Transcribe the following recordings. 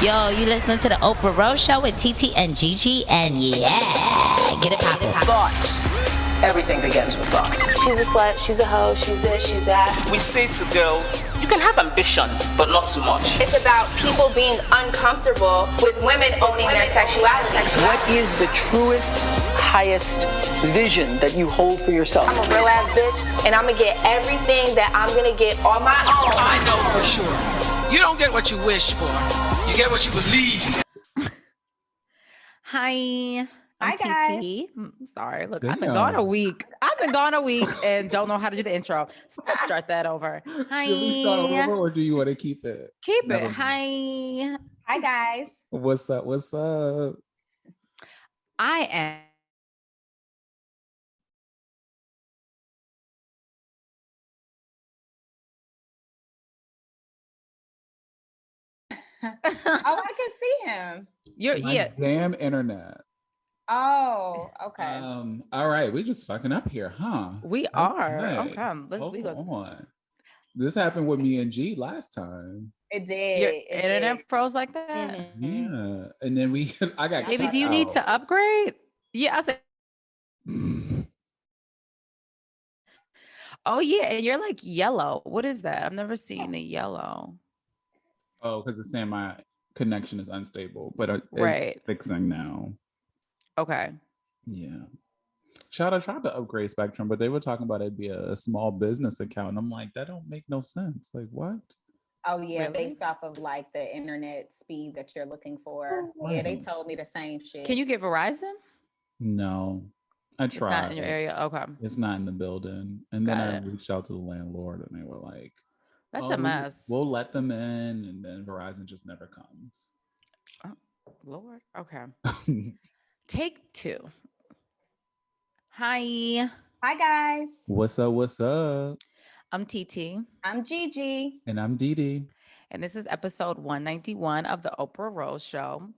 Yo, you listening to the Oprah Rose Show with TT and Gigi, and yeah, get it poppin'. Thoughts. Everything begins with thoughts. She's a slut, she's a hoe, she's this, she's that. We say to girls, you can have ambition, but not too much. It's about people being uncomfortable with women owning their sexuality. What is the truest, highest vision that you hold for yourself? I'm a real ass bitch, and I'm gonna get everything that I'm gonna get on my own. I know for sure. You don't get what you wish for. You get what you believe. Hi. Hi, guys. TT. Sorry. Look, Damn. I've been gone a week and don't know how to do the intro. So let's start that over. Hi. Should we start over, or do you want to keep it? Keep Never it. mind. Hi. Hi, guys. What's up? What's up? I am. Oh, I can see him. You're My damn internet. Oh, okay. All right, we just fucking up here, huh? We are. Okay. Hold on. This happened with me and G last time. It did. Your It internet did. froze like that? Yeah, and then I got. Maybe kicked do you need out. to upgrade? Yeah, I said. Oh yeah, and you're like yellow. What is that? I've never seen the yellow. Oh, because it's saying my connection is unstable, but it's Right. fixing now. Okay. Yeah. I tried to upgrade Spectrum, but they were talking about it'd be a small business account. And I'm like, that don't make no sense. Like, what? Oh, yeah, Really? based off of like the internet speed that you're looking for. Yeah, they Right. told me the same shit. Can you get Verizon? No. I It's tried. not in your area. Okay. It's not in the building. And then Got I it. reached out to the landlord and they were like, That's "Oh, a mess. We'll let them in." And then Verizon just never comes. Lord. Okay. Take two. Hi. Hi, guys. What's up? What's up? I'm TT, I'm Gigi. And I'm Dee. and this is episode 191 of the Oprah Rose Show.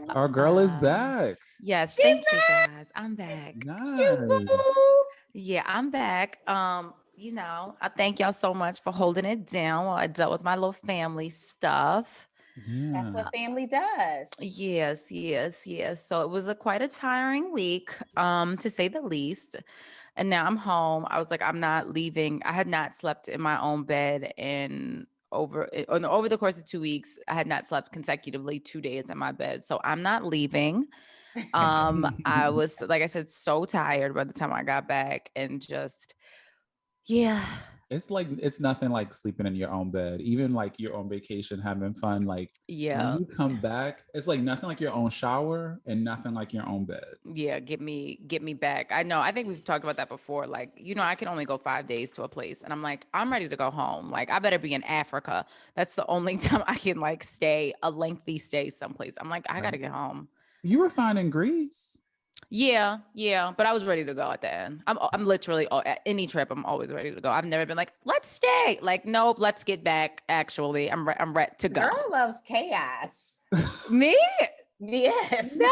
Our girl is Um, back. Yes, thank you guys. I'm back. Nice. Yeah, I'm back. I thank y'all so much for holding it down while I dealt with my little family stuff. Yeah. That's what family does. Yes. So it was quite a tiring week, to say the least. And now I'm home. I was like, I'm not leaving. I had not slept in my own bed over the course of 2 weeks. I had not slept consecutively 2 days in my bed. So I'm not leaving. I was, like I said, so tired by the time I got back, and just, yeah. It's nothing like sleeping in your own bed, even like your own vacation, having fun. Like, Yeah. when you come back, it's like nothing like your own shower and nothing like your own bed. Yeah, get me back. I know. I think we've talked about that before. Like, I can only go 5 days to a place, and I'm like, I'm ready to go home. Like, I better be in Africa. That's the only time I can like stay a lengthy stay someplace. I'm like, I gotta get home. You were fine in Greece. Yeah, but I was ready to go at the end. I'm literally at any trip, I'm always ready to go. I've never been like, let's stay. Like, nope, let's get back. Actually, I'm ready to go. Girl loves chaos. Me? Yes. No,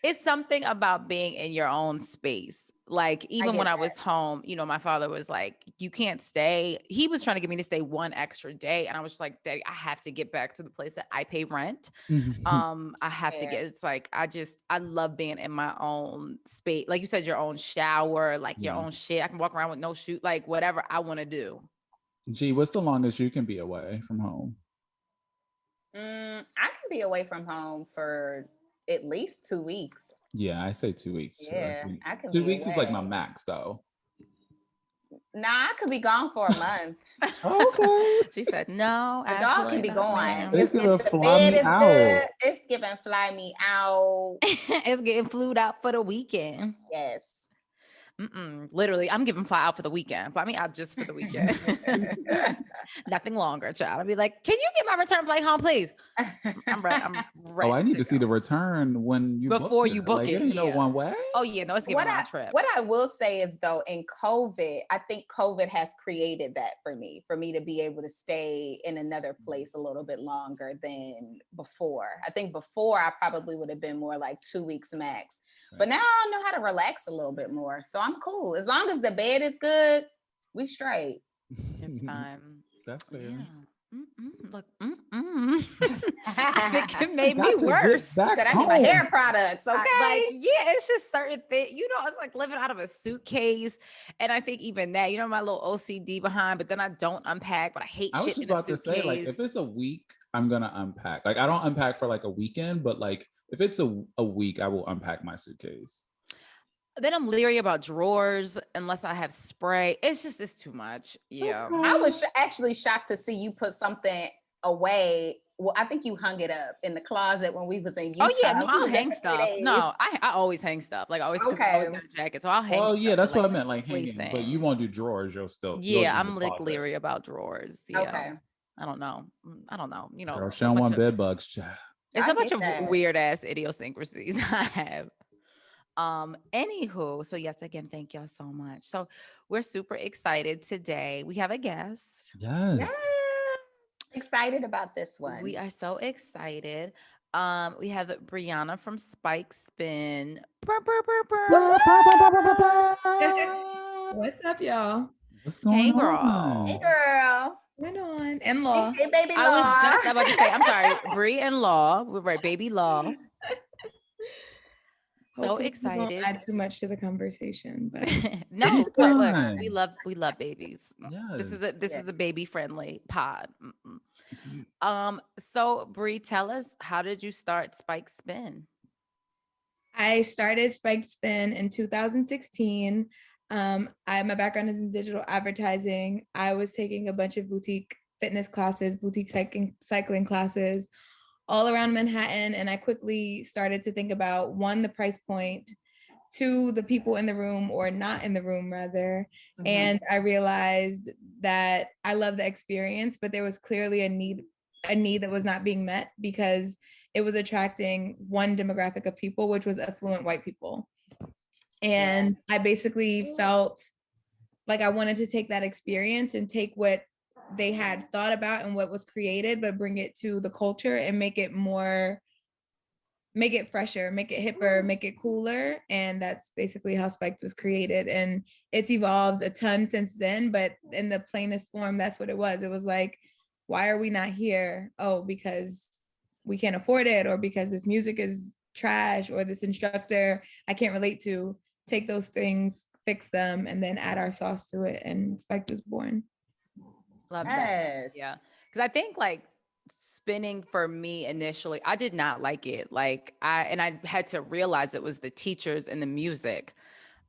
it's something about being in your own space. Like, even get when I that. was home, my father was like, you can't stay. He was trying to get me to stay one extra day. And I was just like, Daddy, I have to get back to the place that I pay rent. I have to Fair. get, it's like, I love being in my own space. Like you said, your own shower, like your Yeah. own shit. I can walk around with no shoe, like whatever I want to do. Gee, what's the longest you can be away from home? I can be away from home for at least 2 weeks. Yeah, I say 2 weeks. too. Yeah, I can 2 be weeks is like away. my max, though. Nah, I could be gone for a month. Okay. She said, no, The dog can be absolutely not, gone. ma'am." It's gonna the fly bed me is out. good. It's giving fly me out. It's getting flued out for the weekend. Yes. Literally, I'm giving fly out for the weekend. Fly me out just for the weekend. Nothing longer, child. I'll be like, can you get my return flight home, please? I'm ready. Oh, I need to see go. the return when you Before you book Like, it, ain't no yeah. one way. Oh yeah, no, it's giving me a trip. What I will say is, though, in COVID, I think COVID has created that for me to be able to stay in another place a little bit longer than before. I think before I probably would have been more like 2 weeks max, but now I know how to relax a little bit more. So I'm cool. As long as the bed is good, we straight. You're fine. That's fair. Yeah. Look. I think it made Got me to get worse. back Said I need my home. hair products. Okay. It's just certain things, it's like living out of a suitcase. And I think even that, my little OCD behind, but then I don't unpack, but I hate I was shit just in a about to suitcase. say, like, if it's a week, I'm gonna unpack. Like, I don't unpack for like a weekend, but like if it's a week, I will unpack my suitcase. Then I'm leery about drawers unless I have spray. It's too much. Yeah. Okay. I was actually shocked to see you put something away. Well, I think you hung it up in the closet when we was in Utah. Oh yeah, no, We I'll was there hang for 3 stuff. days. No, I always hang stuff. Like I always, 'cause I always got a jacket, so I'll hang. Oh stuff, yeah, that's but, what I meant, like hanging. But you won't do drawers. You'll still. Yeah, I'm like leery about drawers. Yeah. Okay. I don't know. Girl, she don't want bed bugs, child. It's a bunch of weird ass idiosyncrasies I have. Anywho, so yes, again, thank y'all so much. So we're super excited today. We have a guest. Yes. Excited about this one. We are so excited. We have Briana from SPIKED. What's up, y'all? What's going Hey, on? girl. Hey, girl. What's on? And Law. Hey, baby Law. I was just about to say, I'm sorry, Bree and Law. We're right, baby Law. So Hopefully we excited. won't add too much to the conversation, but No, It's so look, fine. we love babies. This is a baby friendly pod. So Bree, tell us, how did you start SPIKED? I started SPIKED in 2016. My background is in digital advertising. I was taking a bunch of boutique fitness classes, boutique cycling classes all around Manhattan. And I quickly started to think about, one, the price point, two, the people in the room, or not in the room rather. Mm-hmm. And I realized that I love the experience, but there was clearly a need that was not being met, because it was attracting one demographic of people, which was affluent white people. And I basically felt like I wanted to take that experience and take what they had thought about and what was created, but bring it to the culture and make it fresher, make it hipper, make it cooler. And that's basically how SPIKED was created. And it's evolved a ton since then, but in the plainest form, that's what it was. It was like, why are we not here? Oh, because we can't afford it, or because this music is trash, or this instructor I can't relate to. Take those things, fix them, and then add our sauce to it. And SPIKED was born. Love that. Yeah. Because I think like spinning for me initially, I did not like it. Like I had to realize it was the teachers and the music.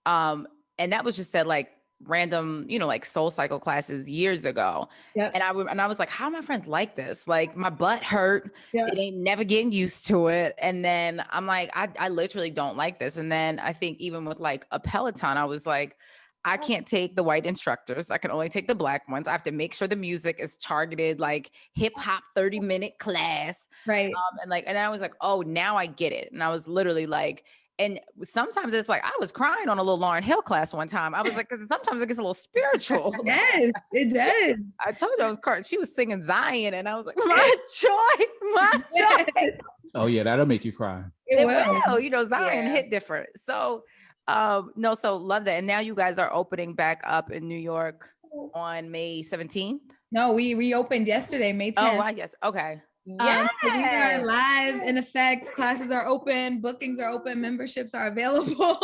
And that was just at like random, like Soul Cycle classes years ago. Yep. And I was like, how are my friends like this? Like my butt hurt. Yep. It ain't never getting used to it. And then I'm like, I literally don't like this. And then I think even with like a Peloton, I was like, I can't take the white instructors. I can only take the black ones. I have to make sure the music is targeted, like hip hop 30-minute class. Right. And then I was like, oh, now I get it. And I was literally like, and sometimes it's like, I was crying on a little Lauryn Hill class one time. I was like, because sometimes it gets a little spiritual. Yes, it does. I told you I was crying. She was singing Zion, and I was like, my joy. Oh yeah, that'll make you cry. It will. Zion hit different. So so love that. And now you guys are opening back up in New York on May 17th. No, we reopened yesterday, May 10th. Oh, wow, yes. Okay. Yeah, we are live in effect. Classes are open, bookings are open, memberships are available.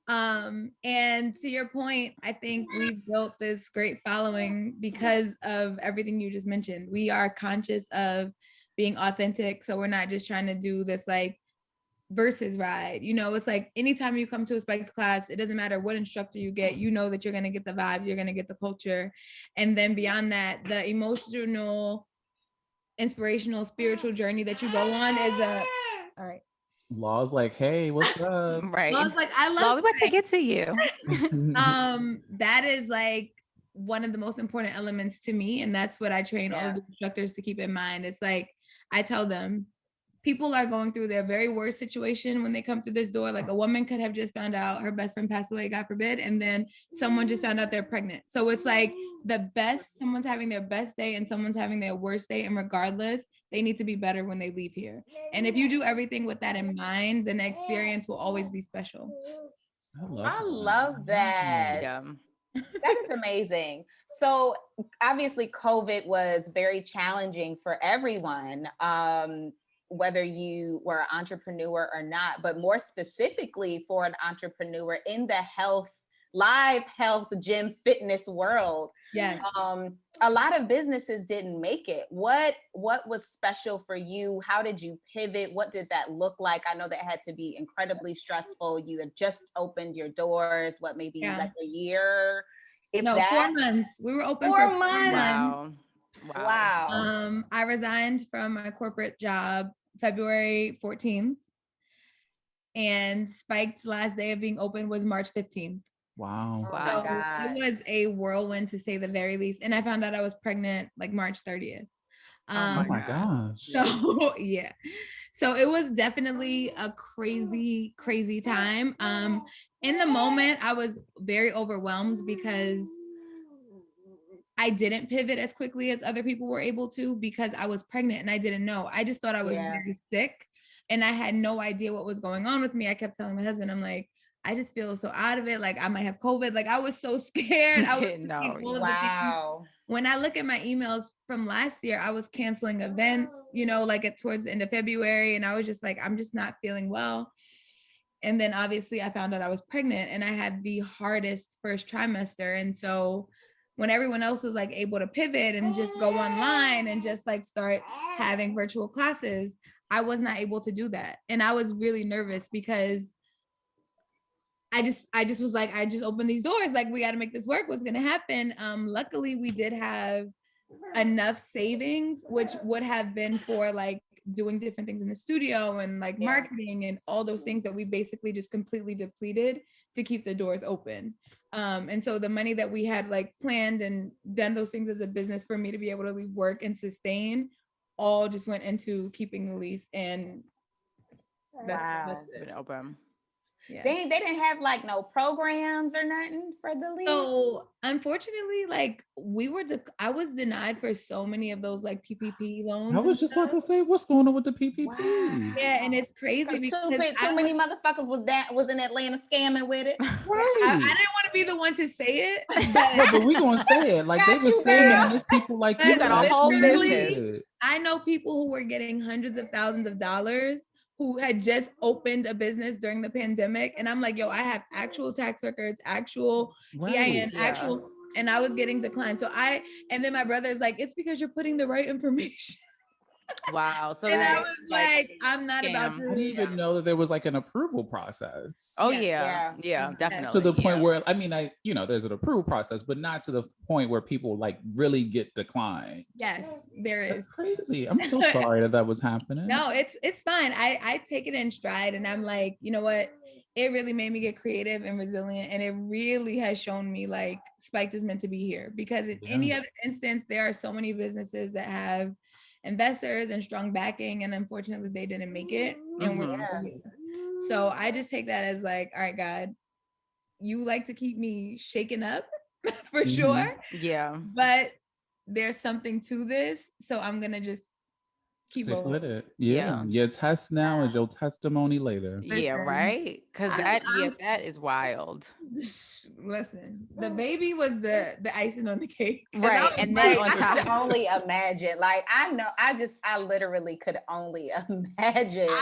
And to your point, I think we built this great following because of everything you just mentioned. We are conscious of being authentic. So we're not just trying to do this like versus ride. It's like anytime you come to a SPIKED class, it doesn't matter what instructor you get, that you're going to get the vibes, you're going to get the culture. And then beyond that, the emotional, inspirational, spiritual journey that you go on is all right. Law's like, hey, what's up? Right. Law's like, I love we want to get to you. That is like one of the most important elements to me. And that's what I train all of the instructors to keep in mind. It's like, I tell them, people are going through their very worst situation when they come through this door. Like a woman could have just found out her best friend passed away, God forbid, and then someone just found out they're pregnant. So it's like someone's having their best day and someone's having their worst day. And regardless, they need to be better when they leave here. And if you do everything with that in mind, then the experience will always be special. I love that. Yeah. That is amazing. So obviously COVID was very challenging for everyone, whether you were an entrepreneur or not, but more specifically for an entrepreneur in the live health, gym, fitness world. Yes. A lot of businesses didn't make it. What was special for you? How did you pivot? What did that look like? I know that had to be incredibly stressful. You had just opened your doors, maybe like a year? No, 4 months. We were open 4 for 4 months. Wow. I resigned from my corporate job February 14th, and Spiked's last day of being open was March 15th. Wow. Wow. So it was a whirlwind, to say the very least. And I found out I was pregnant like March 30th. Oh my gosh. So yeah. So it was definitely a crazy, crazy time. In the moment, I was very overwhelmed because I didn't pivot as quickly as other people were able to, because I was pregnant and I didn't know. I just thought I was very sick and I had no idea what was going on with me. I kept telling my husband, I'm like, I just feel so out of it. Like I might have COVID. Like I was so scared. I was wow. When I look at my emails from last year, I was canceling events, like towards the end of February. And I was just like, I'm just not feeling well. And then obviously I found out I was pregnant and I had the hardest first trimester. And so when everyone else was like able to pivot and just go online and just like start having virtual classes, I was not able to do that. And I was really nervous because I just was like, I just opened these doors. Like, we got to make this work. What's going to happen? Luckily we did have enough savings, which would have been for like doing different things in the studio and like marketing and all those things that we basically just completely depleted to keep the doors open. And so the money that we had like planned and done those things as a business for me to be able to leave work and sustain all just went into keeping the lease. And that's it. Open. Yeah. They didn't have like no programs or nothing for the lease. So unfortunately, like I was denied for so many of those like PPP loans. I was just about to say, what's going on with the PPP? Wow. Yeah, and it's crazy because too many motherfuckers was in Atlanta scamming with it. Right. I didn't want to be the one to say it, but we gonna say it. Like they were scamming, and there's people like you got a whole business. I know people who were getting hundreds of thousands of dollars who had just opened a business during the pandemic. And I'm like, yo, I have actual tax records, actual EIN, actual, and I was getting declined. And then my brother's like, it's because you're putting the right information. Wow. So and I was like, I'm not about to. I didn't even know that there was like an approval process. Oh yeah, definitely. To the point where, I mean, there's an approval process, but not to the point where people like really get declined. Yes, there is. That's crazy. I'm so sorry that was happening. No, it's fine. I take it in stride and I'm like, you know what? It really made me get creative and resilient. And it really has shown me like Spiked is meant to be here, because in any other instance, there are so many businesses that have investors and strong backing, and unfortunately they didn't make it. And so I just take that as like, all right, God, you like to keep me shaken up for sure. Yeah. But there's something to this. So I'm gonna just keep Stick rolling. with it. Yeah. Your test now is your testimony later. Yeah, right. Because that is wild. Listen, the baby was the icing on the cake, right? And then on top, I can only imagine. Like I literally could only imagine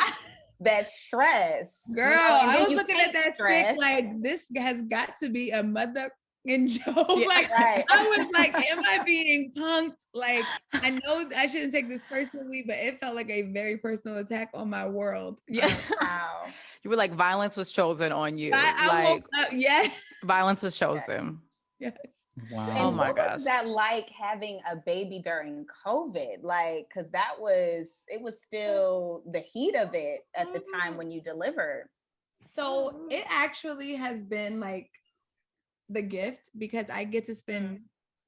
that stress, girl. I was looking at that stress. Sick, like this has got to be a mother. And Joe, like I was like, am I being punked? Like, I know I shouldn't take this personally, but it felt like a very personal attack on my world. Yeah. Wow. You were like, violence was chosen on you. I woke up, violence was chosen. Yes. Wow. And oh my gosh. What was that like having a baby during COVID? Like, cause it was still the heat of it at the time when you delivered. So it actually has been like the gift, because I get to spend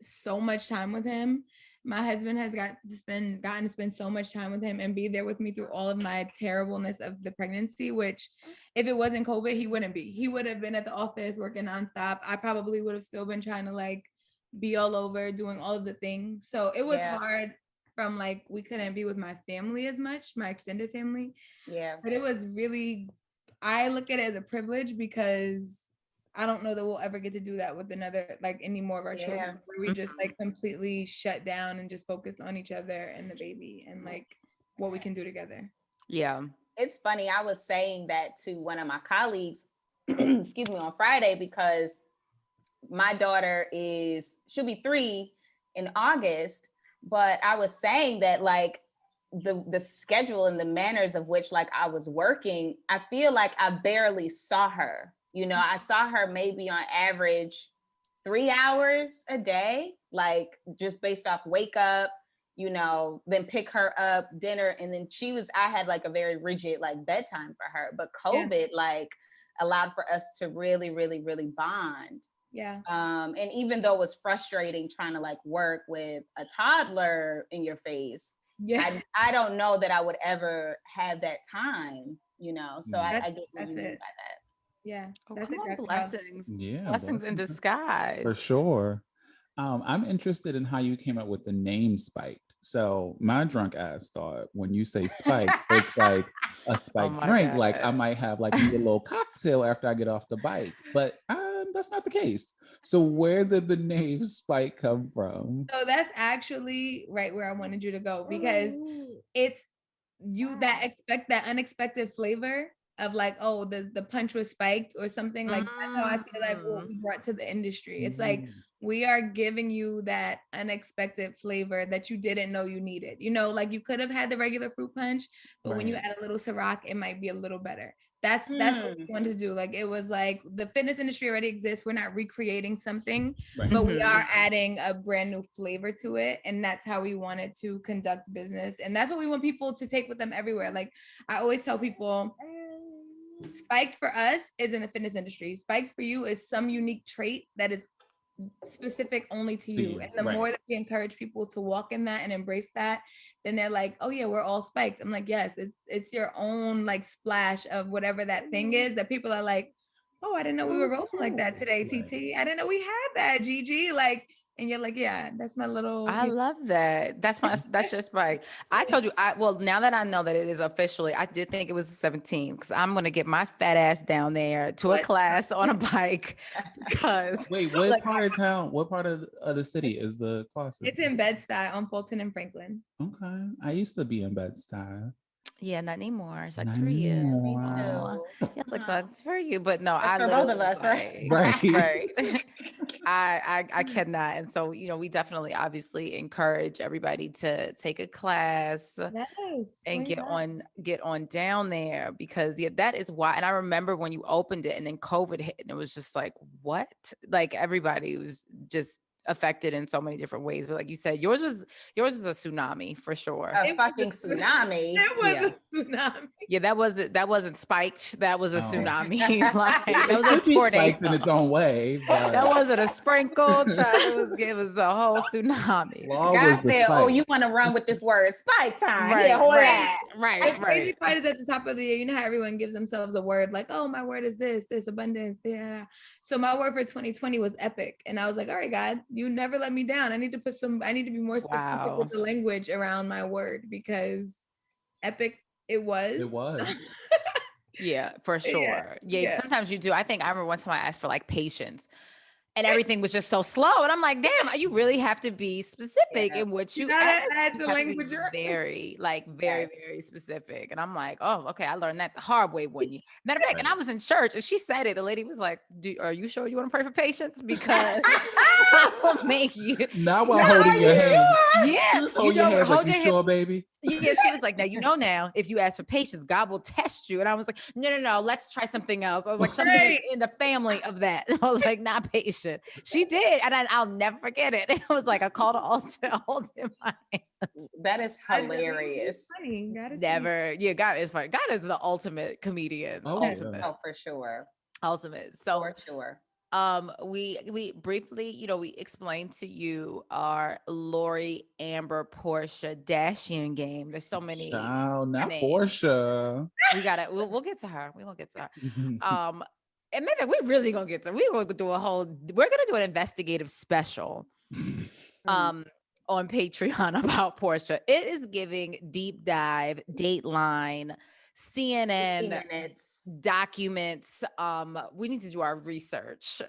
so much time with him. My husband has gotten to spend so much time with him and be there with me through all of my terribleness of the pregnancy, which if it wasn't COVID, he wouldn't be. He would have been at the office working nonstop. I probably would have still been trying to like be all over doing all of the things. So it was hard from like, we couldn't be with my family as much, my extended family. Yeah. But it was really, I look at it as a privilege, because I don't know that we'll ever get to do that with another, like any more of our children, where we just like completely shut down and just focus on each other and the baby and like what we can do together. Yeah. It's funny. I was saying that to one of my colleagues, excuse me, on Friday, because my daughter she'll be 3 in August, but I was saying that like the schedule and the manners of which like I was working, I feel like I barely saw her. You know, I saw her maybe on average 3 hours a day, like just based off wake up, you know, then pick her up, dinner, and then I had like a very rigid like bedtime for her. But COVID like allowed for us to really, really, really bond. Yeah. And even though it was frustrating trying to like work with a toddler in your face, I don't know that I would ever have that time, you know. So I get what you mean by that. Yeah. That's exactly blessings. Yeah. Blessings in disguise. For sure. I'm interested in how you came up with the name Spiked. So my drunk ass thought when you say spiked, it's like a spiked drink. God. Like I might have like a little cocktail after I get off the bike, but that's not the case. So where did the name Spike come from? So that's actually right where I wanted you to go, because it's that unexpected flavor of like, oh, the punch was spiked or something. Like that's how I feel like what we brought to the industry. It's like we are giving you that unexpected flavor that you didn't know you needed. You know, like you could have had the regular fruit punch, but when you add a little Ciroc, it might be a little better. That's what we wanted to do. Like it was like the fitness industry already exists. We're not recreating something, but we are adding a brand new flavor to it. And that's how we wanted to conduct business. And that's what we want people to take with them everywhere. Like I always tell people, Spiked for us is in the fitness industry. Spiked for you is some unique trait that is specific only to you. And the more that we encourage people to walk in that and embrace that, then they're like, oh yeah, we're all spiked. I'm like, yes, it's your own like splash of whatever that thing is that people are like, oh, I didn't know we were rolling like that today, TT. I didn't know we had that, Gigi. Like, and you're like, yeah, that's my little. I love that. That's just right. I told you, now that I know that it is officially, I did think it was the 17th because I'm going to get my fat ass down there to a class on a bike. Because wait, what part of town, what part of the city is the class? It's in Bed-Stuy on Fulton and Franklin. Okay. I used to be in Bed-Stuy. Yeah, not anymore. Sucks for you. Me too. Yeah, it's like sucks for you, but no, I for both of us, right? Right. I cannot, and so we definitely, obviously, encourage everybody to take a class and get on down there because that is why. And I remember when you opened it, and then COVID hit, and it was just like what? Like everybody was just affected in so many different ways, but like you said, yours was a tsunami for sure. A fucking tsunami. It was a tsunami. Yeah, that wasn't spiked. That was a tsunami. Like that was a tornado in its own way. But... that wasn't a sprinkle. It was a whole tsunami. God said, "Oh, you want to run with this word, spike time? Right, yeah, right. The crazy part is at the top of the year. You know how everyone gives themselves a word like, "Oh, my word is this abundance." Yeah. So my word for 2020 was epic, and I was like, "All right, God, you never let me down. I need to be more specific with the language around my word because epic it was." It was. Yeah, for sure. Yeah, sometimes you do. I remember one time I asked for like patience. And everything was just so slow. And I'm like, damn, you really have to be specific in what you ask. The language very, very specific. And I'm like, oh, okay, I learned that the hard way, wouldn't you? Matter of fact, and I was in church and she said it. The lady was like, are you sure you want to pray for patience? Because I will make you. Not while holding your hand. Sure? Yeah. Hold your hand like, you sure, baby? Yeah, she was like, now, if you ask for patience, God will test you. And I was like, no, let's try something else. I was like, something in the family of that. I was like, not patient. She did. And I'll never forget it. It was like a call to altar holding my hands. That is hilarious. Funny. God is never. Funny. Yeah, God is funny. God is the ultimate comedian. Ultimate. Oh, for sure. Ultimate. So for sure. We briefly, we explained to you our Lori-Porsha-Amberdashian game. There's so many. Oh, not Porsha. We got it. We'll get to her. We're gonna get to her. And maybe we're really gonna get to. We're gonna do an investigative special, on Patreon about Porsha. It is giving deep dive, Dateline CNN 15 minutes. documents. We need to do our research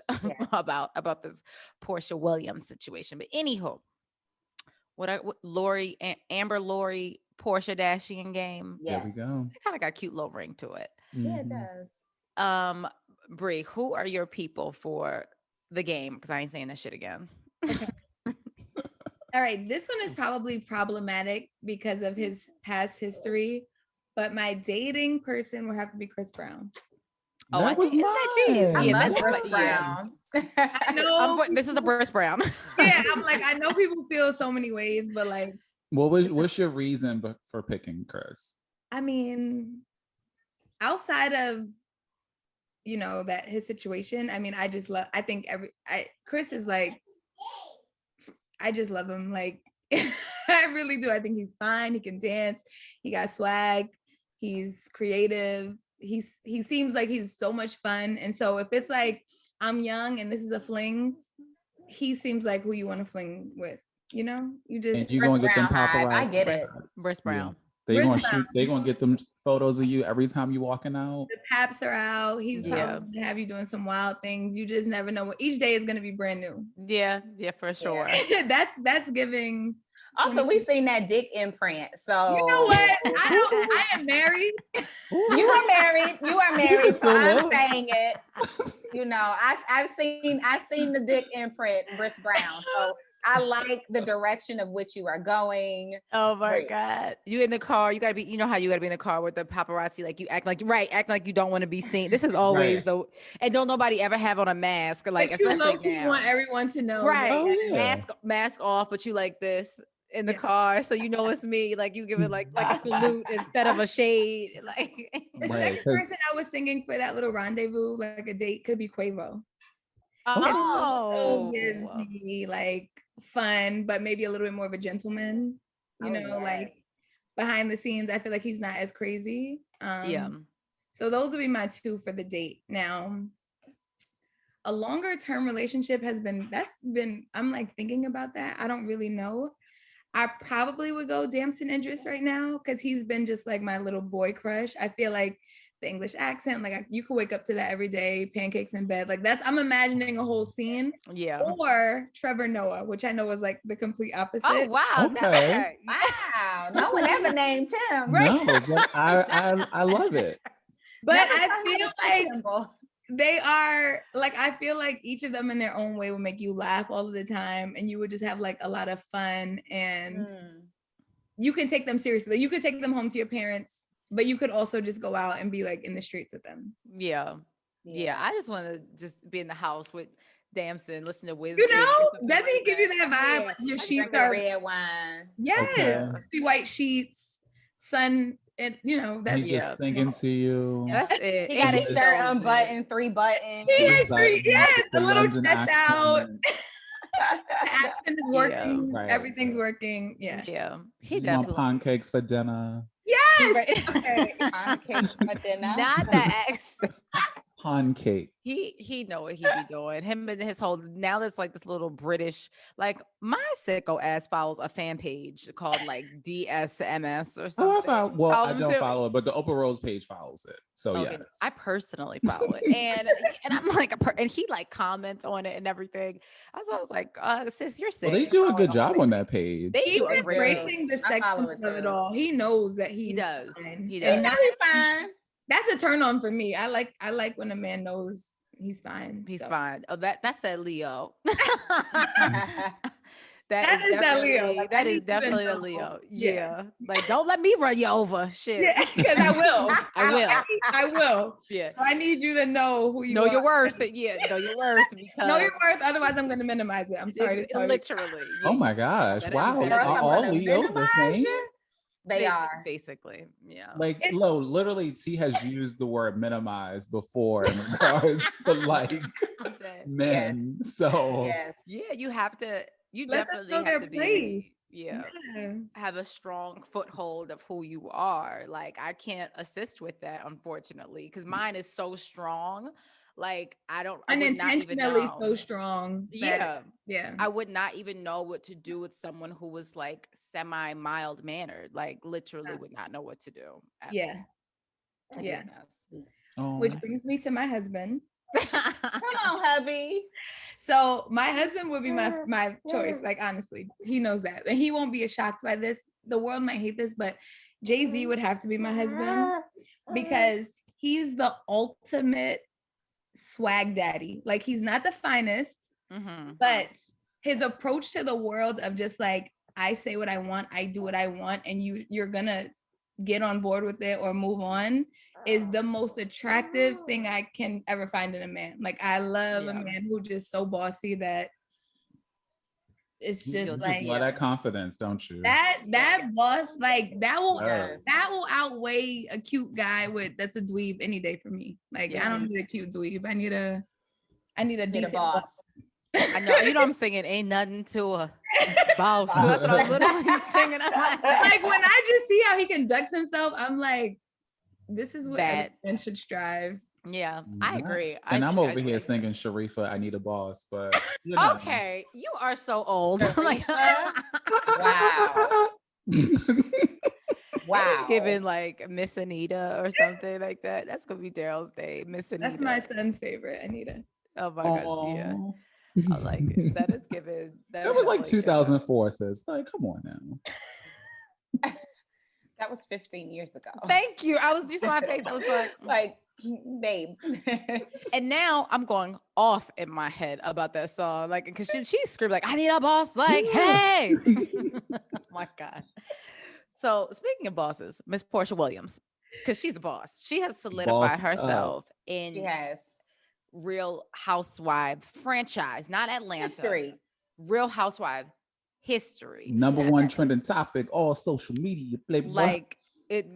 about this Portia Williams situation. But anywho, what Amber Lori-Porsha-Amberdashian game? Yes. There we go. It kind of got a cute little ring to it. Yeah, it does. Brie, who are your people for the game? Because I ain't saying that shit again. Okay. All right, this one is probably problematic because of his past history, but my dating person would have to be Chris Brown. Oh, that was mine. Yeah, that's Chris Brown. I know this is a Chris Brown. Yeah, I'm like, I know people feel so many ways, but like, what's your reason for picking Chris? I mean, outside of that his situation, I mean, I think Chris is like, I just love him. Like, I really do. I think he's fine. He can dance. He got swag. He's creative. He seems like he's so much fun. And so if it's like, I'm young and this is a fling, he seems like who you want to fling with. You just. And you're going to get them paparazzi. I get it. Chris Brown. They're going to get them photos of you every time you're walking out. The paps are out. He's probably going to have you doing some wild things. You just never know. Each day is going to be brand new. Yeah, for sure. Yeah. That's giving. Also, we seen that dick imprint. So you know what? I am married. You are married. So I'm saying it. I've seen the dick imprint, Chris Brown. So I like the direction of which you are going. Oh my God. You in the car, you gotta be, how you gotta be in the car with the paparazzi, like you act like you don't want to be seen. This is always and don't nobody ever have on a mask, like especially now. You want everyone to know. Right. Oh, yeah. Mask off, but you like this in the car, so it's me. Like you give it like a salute instead of a shade. Like the second person I was thinking for that little rendezvous, like a date, could be Quavo. Oh, gives me like fun, but maybe a little bit more of a gentleman. Like behind the scenes, I feel like he's not as crazy. So those would be my two for the date. Now, a longer term relationship I'm like thinking about that. I don't really know. I probably would go Damson Idris right now because he's been just like my little boy crush. I feel like the English accent, like you could wake up to that every day, pancakes in bed. Like I'm imagining a whole scene. Yeah. Or Trevor Noah, which I know was like the complete opposite. Oh, wow. Okay. Wow. No one ever named him. Right? No, but I love it. But I feel like they are like, I feel like each of them in their own way will make you laugh all of the time. And you would just have like a lot of fun and you can take them seriously. You could take them home to your parents, but you could also just go out and be like in the streets with them. Yeah. I just want to just be in the house with Damson, listen to Wiz. Doesn't he give you that vibe? Like your sheets are red wine. Yes. Okay. White sheets, sun. And that's He's just singing to you. That's it. He got his shirt unbuttoned, 3 buttons. He has 3, a little chest out. The accent is working. Right. Everything's working. Yeah. He definitely want pancakes for dinner. Yes. Okay. Pancakes for dinner. Not the accent. Pancake. He know what he be doing. Him and his whole now there's like this little British, like my sicko ass follows a fan page called like DSMS or something. I don't follow it, but the Oprah Rose page follows it. So okay. yes. I personally follow it. And I'm like and he like comments on it and everything. I was like, sis, you're sick. Well, they do a good job on that page. He's embracing the sexiness of it all. He knows that he does. Fine. He does. And now he's fine. That's a turn on for me. I like when a man knows he's fine. He's fine. Oh, that's that Leo. That is that Leo. Like, that is definitely a Leo. Yeah. Like, don't let me run you over. Shit. Yeah, because I will. I will. Yeah. So I need you to know who you know are. your worth. Yeah, know your worth. Because know your worth. Otherwise, I'm going to minimize it. I'm sorry to tell you. Literally. Oh my gosh. Wow. Are all Leos the same? They are basically, yeah. Like literally, T has used the word minimize before in regards to like men. Yes. So yeah, you have to. You Let definitely them know have to their be. place. Have a strong foothold of who you are. Like I can't assist with that, unfortunately, because mine is so strong. Like I unintentionally so strong. Yeah. I would not even know what to do with someone who was like semi mild mannered. Like literally would not know what to do. Yeah. Yeah. Oh. Which brings me to my husband. Come on, hubby. So my husband would be my choice. Like, honestly, he knows that. And he won't be shocked by this. The world might hate this, but Jay-Z would have to be my husband because he's the ultimate swag daddy. Like, he's not the finest, but his approach to the world of just like, I say what I want, I do what I want, and you're gonna get on board with it or move on is the most attractive thing I can ever find in a man. Like, I love a man who just so bossy that it's just like, love that confidence, don't you? That boss, like that will outweigh a cute guy that's a dweeb any day for me. Like, I don't need a cute dweeb. I need a decent boss. I know, you know, I'm singing "Ain't Nothing to a Boss." That's what I was literally singing. Like, when I just see how he conducts himself, I'm like, this is what everyone should strive. Yeah, I agree. And I'm over here singing Sharifa, I Need a Boss, but you know. Okay, you are so old. Like, wow. Wow. Giving like Miss Anita or something like that. That's gonna be Daryl's day. Miss Anita. That's my son's favorite, Anita. Oh my gosh, yeah. I like it. That is given. That was like 2004, sis. Like, come on now. That was 15 years ago. Thank you. I was just my face. I was like, babe. And now I'm going off in my head about that song. Like, because she screamed like, I need a boss. Like, hey. Oh my God. So speaking of bosses, Miss Portia Williams, because she's a boss. She has solidified herself in Real Housewife franchise, not Atlanta. History. Real Housewife history. Number one trending topic, all social media. Like it.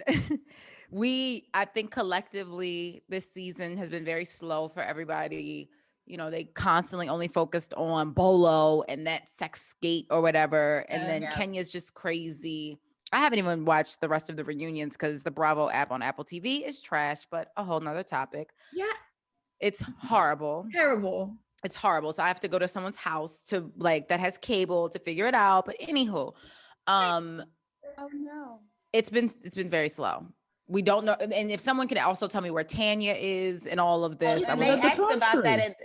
I think collectively this season has been very slow for everybody. You know, they constantly only focused on Bolo and that sex skate or whatever. And then Kenya's just crazy. I haven't even watched the rest of the reunions because the Bravo app on Apple TV is trash, but a whole nother topic. Yeah. It's horrible. Terrible. It's horrible. So I have to go to someone's house to like that has cable to figure it out. But anywho, oh no. It's been very slow. We don't know. And if someone could also tell me where Tanya is in all of this. They asked about that.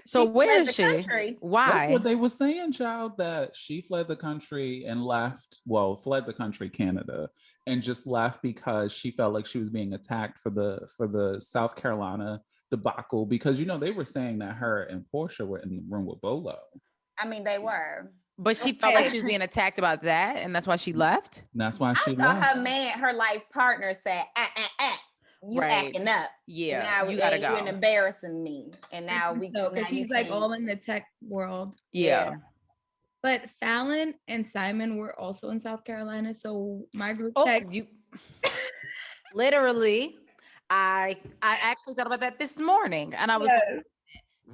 So where is she? Country. Why? That's what they were saying, child, that she fled the country and fled the country, Canada, and just left because she felt like she was being attacked for the South Carolina debacle, because, you know, they were saying that her and Portia were in the room with Bolo. I mean, they were. But she felt like she was being attacked about that, and that's why she left? That's why she left. Her life partner said, you acting up. Yeah, now you gotta go. You're embarrassing me. And now because he's like all in the tech world. Yeah. But Falynn and Simon were also in South Carolina. So my group text. Literally, I actually thought about that this morning, and I was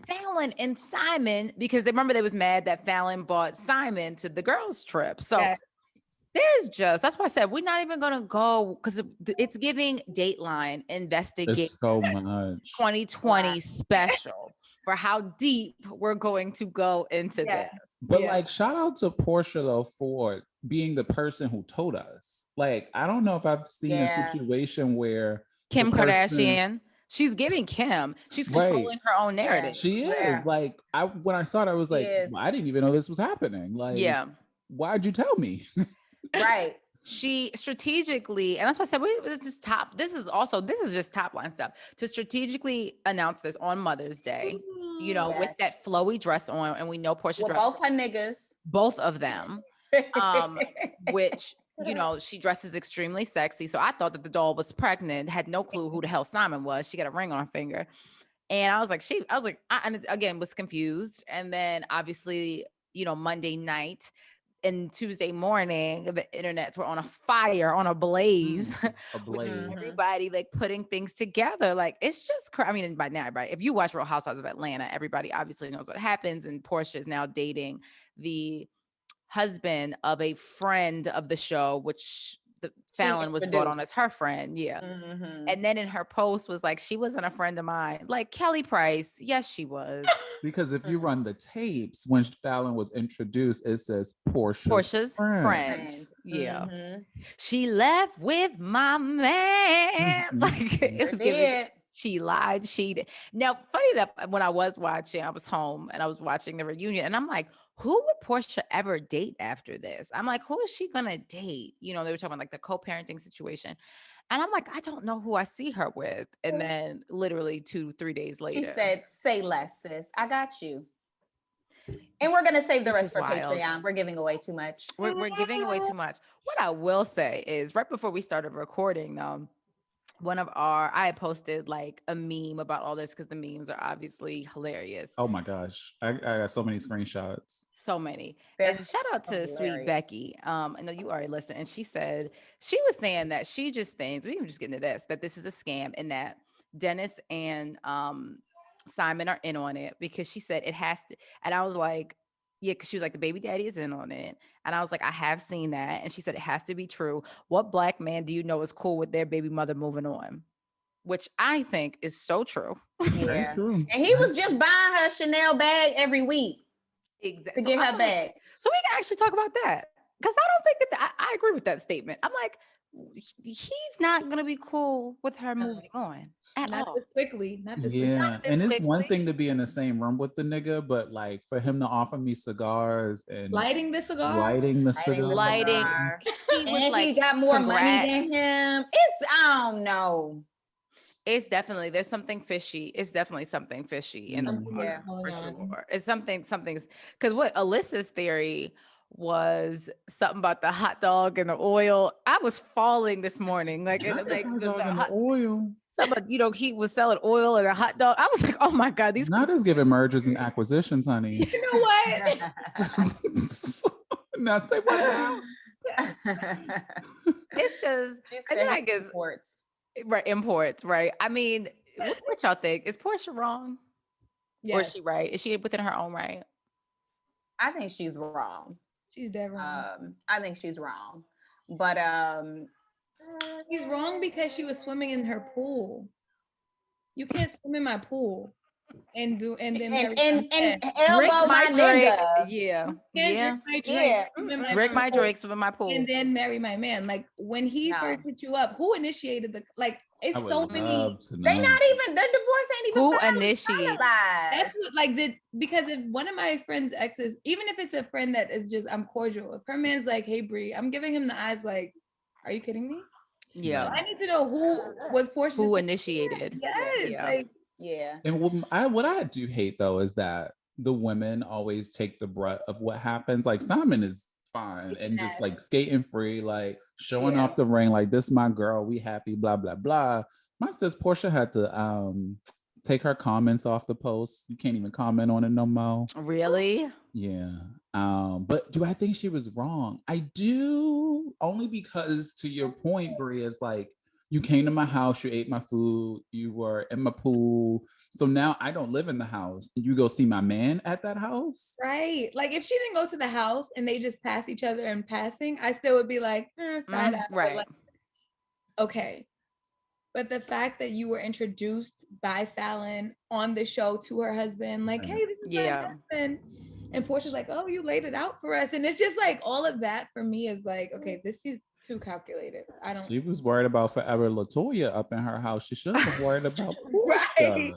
Falynn and Simon, because they was mad that Falynn bought Simon to the girls' trip. So that's why I said we're not even gonna go, because it's giving Dateline investigate so much 2020 special for how deep we're going to go into this. But like, shout out to Portia though for being the person who told us. Like, I don't know if I've seen a situation where Kim Kardashian. She's giving Kim. She's controlling her own narrative. She is. Like, when I saw it, I was like, well, I didn't even know this was happening. Like, why'd you tell me? Right. She strategically, and that's why I said this is just top line stuff, to strategically announce this on Mother's Day, you know, with that flowy dress on, and we know Portia dressed both her niggas, both of them, which, you know, she dresses extremely sexy. So I thought that the doll was pregnant, had no clue who the hell Simon was. She got a ring on her finger. And I was like, and again, was confused. And then obviously, you know, Monday night and Tuesday morning, the internets were on a fire, on a blaze. Everybody like putting things together. Like, it's just, I mean, by now, everybody, if you watch Real Housewives of Atlanta, everybody obviously knows what happens. And Portia is now dating the husband of a friend of the show, which Falynn was brought on introduced. as her friend. Yeah. And then in her post was like, she wasn't a friend of mine. Like Kelly Price. Yes, she was. Because if you run the tapes, when Falynn was introduced, it says Portia's friend. Yeah. She left with my man. Like it was giving, she lied. She did. Now, funny enough, when I was watching, I was home and I was watching the reunion and I'm like, who would Porsha ever date after this? I'm like, who is she gonna date? You know, they were talking about like the co-parenting situation. And I'm like, I don't know who I see her with. And then literally 2-3 days later, she said, say less, sis. I got you. And we're gonna save the rest for Patreon. We're giving away too much. We're giving away too much. What I will say is right before we started recording, I had posted like a meme about all this because the memes are obviously hilarious. Oh my gosh. I got so many screenshots. So many. And shout out to Sweet Becky. I know you already listened. And she said, she was saying that she just thinks, we can just get into this, that this is a scam and that Dennis and Simon are in on it because she said it has to. And I was like, yeah, because she was like, the baby daddy is in on it. And I was like, I have seen that. And she said, it has to be true. What Black man do you know is cool with their baby mother moving on? Which I think is so true. Yeah. And he was just buying her Chanel bag every week. Exactly. To get her bag. So we can actually talk about that. Because I don't think that I agree with that statement. I'm like, he's not going to be cool with her moving on at all. This quickly. Not this and it's one thing to be in the same room with the nigga, but like for him to offer me cigars and lighting the cigar. He was and like, he got more congrats. money than him. I don't know. It's definitely, there's something fishy. It's definitely something fishy in the water, for sure. It's something's, because what Alyssa's theory was something about the hot dog and the oil. I was falling this morning, like the hot oil. About, he was selling oil and a hot dog. I was like, oh my God, these not just giving mergers and acquisitions, honey. You know what? Now say what now? It's just, I guess imports. Right, imports, right? I mean, what y'all think? Is Porsha wrong? Yes. Or is she right? Is she within her own right? I think she's wrong. She's dead wrong. I think she's wrong. But she's wrong because she was swimming in her pool. You can't swim in my pool and then elbow my nigga. Drink my Drake, swim in my pool, and then marry my man. Like when he first hit you up, who initiated the It's so many. Their divorce ain't even. Who initiated? That's because if one of my friend's exes, even if it's a friend that is just I'm cordial, if her man's like, "Hey Bree," I'm giving him the eyes like, "Are you kidding me?" Yeah. So I need to know who was Porsha. Who initiated? Yes. And what I do hate though is that the women always take the brunt of what happens. Like Simon is fine and just like skating free, like showing off the ring, like this my girl, we happy, blah blah blah. My sis Porsha had to take her comments off the post. You can't even comment on it no more. Really? Yeah. But do I think she was wrong? I do, only because to your point, Brie, is like, you came to my house, you ate my food, you were in my pool. So now I don't live in the house. You go see my man at that house? Right. Like if she didn't go to the house and they just pass each other in passing, I still would be like, side eye. Right. Like, okay. But the fact that you were introduced by Falynn on the show to her husband, like, hey, this is my husband. And Porsha's like, oh, you laid it out for us. And it's just like all of that for me is like, okay, this is too calculated. She was worried about Forever LaToya up in her house. She should have been worried about right.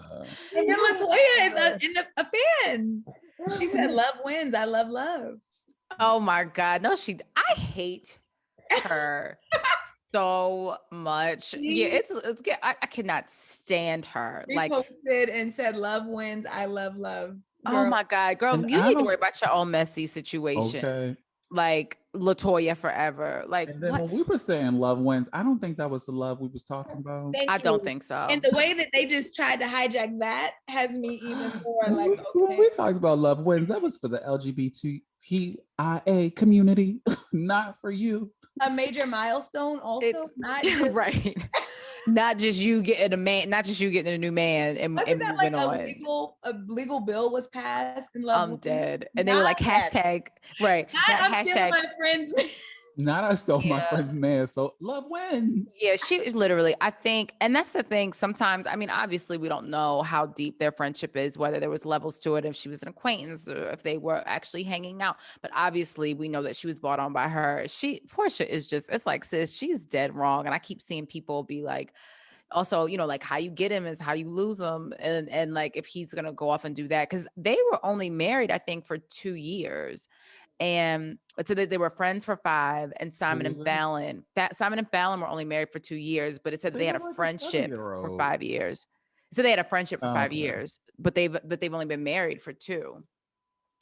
And then LaToya is a fan. She said, love wins. I love love. Oh my God. No, I hate her so much. Yeah, it's good. I cannot stand her. She posted and said, love wins. I love love. Girl. Oh my God, girl, and you need to worry about your own messy situation. Okay. Like LaToya forever. Like and then when we were saying love wins, I don't think that was the love we was talking about. I don't think so. And the way that they just tried to hijack that has me even more like, okay. When we talked about love wins, that was for the LGBTQIA community, not for you. A major milestone also. It's not right. Not just you getting a man, not just you getting a new man and that moving like on. A legal bill was passed in love. I'm dead. And they were like hashtag, right. I'm hashtag still my friends. Not I stole my friend's man, so love wins. Yeah, she is literally, I think, and that's the thing. Sometimes, I mean, obviously, we don't know how deep their friendship is, whether there was levels to it, if she was an acquaintance or if they were actually hanging out. But obviously, we know that she was bought on by her. Porsha is just, it's like, sis, she's dead wrong. And I keep seeing people be like, also, you know, like how you get him is how you lose him. And like, if he's going to go off and do that, because they were only married, I think, for 2 years. And so they were friends for 5, and Simon and Fallon were only married for 2 years, but it said they had a friendship for 5 years. So they had a friendship for 5 years, but they've only been married for 2,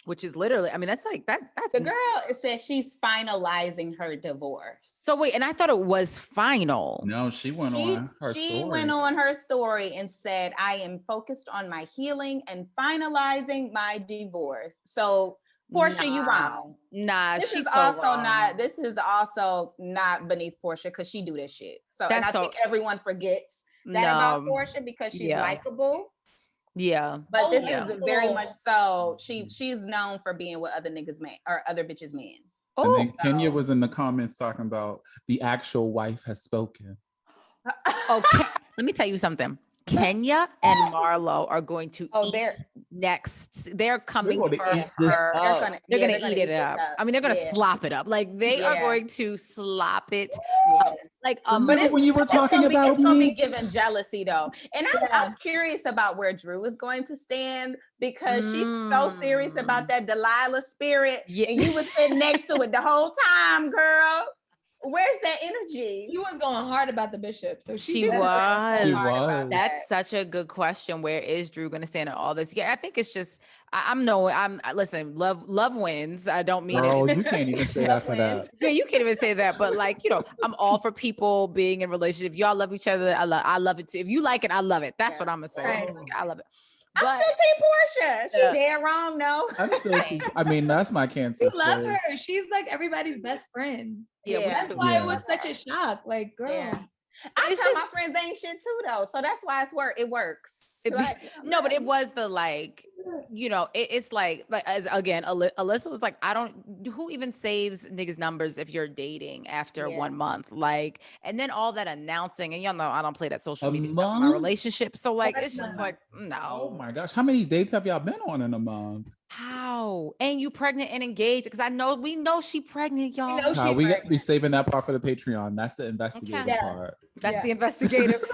which is literally, I mean, that's like that's the girl. It says she's finalizing her divorce. So wait, and I thought it was final. No, she went on her story. She went on her story and said, "I am focused on my healing and finalizing my divorce." So Porsha, you wrong. Nah, this she's is also wrong. not. This is also not beneath Porsha because she do this shit. So and I think everyone forgets that about Porsha because she's likable. Yeah, but this is very much so. She's known for being with other niggas' man or other bitches' men. And then Kenya was in the comments talking about the actual wife has spoken. Okay, let me tell you something. Kenya and Marlo are going to eat next. They're coming for her. They're gonna eat it up. I mean, they're gonna slop it up. Like they are going to slop it up. Like, but when you were talking about it's gonna be given jealousy though, and I'm curious about where Drew is going to stand because she's so serious about that Delilah spirit, and you were sitting next to it the whole time, girl. Where's that energy? She was going hard about the bishop, so she was. That's such a good question. Where is Drew going to stand in all this? Yeah, I think it's just listen, love wins. I don't mean it. You can't even say that for that. Yeah, you can't even say that. But like, you know, I'm all for people being in relationship. If y'all love each other, I love it too. If you like it, I love it. That's what I'm gonna say. Right. I love it. But, I'm still Team Porsha. She dead wrong, no. I'm still Team. I mean, that's my cancer. We love her. She's like everybody's best friend. Yeah, that's why it was such a shock. Like, girl. Yeah. I tell my friends they ain't shit too though, so that's why it works. No, but it was the like, you know, it's like as again, Alyssa was like, who even saves niggas' numbers if you're dating after 1 month, like, and then all that announcing, and y'all know I don't play that social media stuff in my relationship, so like it's just like no. Oh my gosh, how many dates have y'all been on in a month? How? And you pregnant and engaged? Because we know she pregnant, y'all. We got to be saving that part for the Patreon. That's the investigative part. That's the investigative.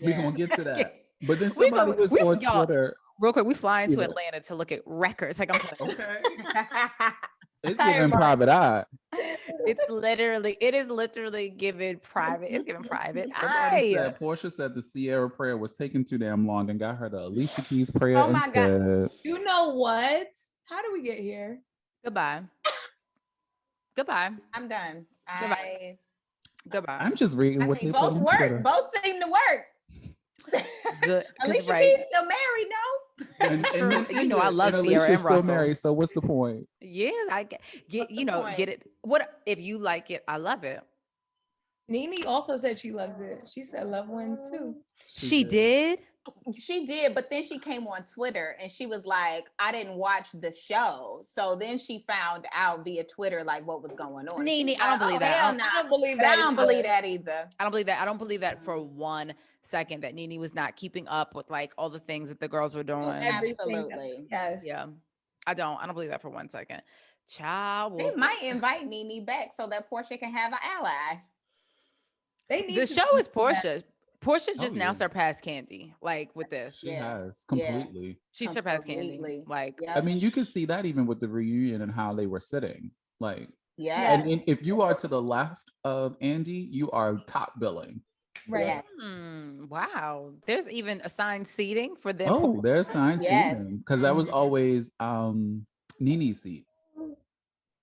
We're gonna get to that. But then somebody was on Twitter. Real quick, we fly into Atlanta to look at records. Like I'm okay. It's giving private eye. It is literally given private. It's given private eye. Porsha said the Sierra prayer was taking too damn long and got her the Alicia Keys prayer instead. God. You know what? How do we get here? Goodbye. I'm done. Goodbye. I'm just reading what they both work. Twitter. Both seem to work. Good. Alicia Keys still married, no? And you know I love Sierra and still Russell. Married, so what's the point? Yeah, I get get it. What if you like it? I love it. Nene also said she loves it. She said love wins too. She did. She did, but then she came on Twitter and she was like, I didn't watch the show. So then she found out via Twitter like what was going on. Nene, I don't believe that. I don't believe that. I don't believe that either. I don't believe that. I don't believe that for 1 second that Nene was not keeping up with like all the things that the girls were doing. Absolutely. Yes. Yeah. I don't believe that for 1 second. Child. They might invite Nene back so that Porsha can have an ally. The show is Porsha. Porsha just now surpassed Candy, like with this. She has completely. She surpassed Candy. Like, I mean, you could see that even with the reunion and how they were sitting. Like, and if you are to the left of Andy, you are top billing. Right. Yes. Wow. There's even assigned seating for them. Oh, there's assigned seating because that was always Nene's seat.